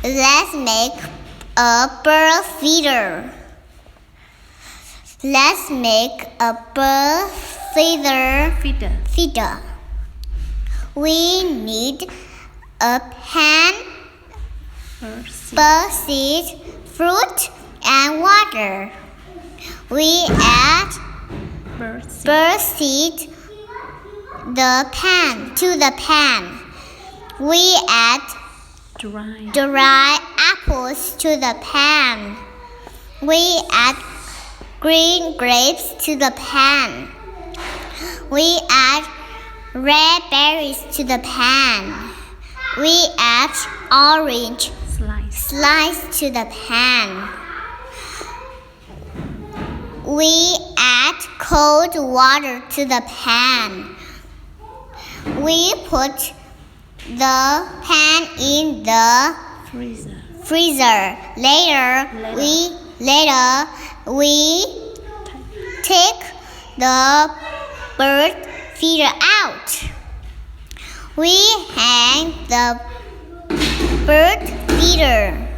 Let's make a bird feeder. Let's make a bird feeder. We need a pan, bird seed, fruit, and water. We add bird seed to the pan. We add dry apples to the pan. We add green grapes to the pan. We add red berries to the pan. We add orange slice to the pan. We add cold water to the pan. We put the pan in the freezer. Later we take the bird feeder out. We hang the bird feeder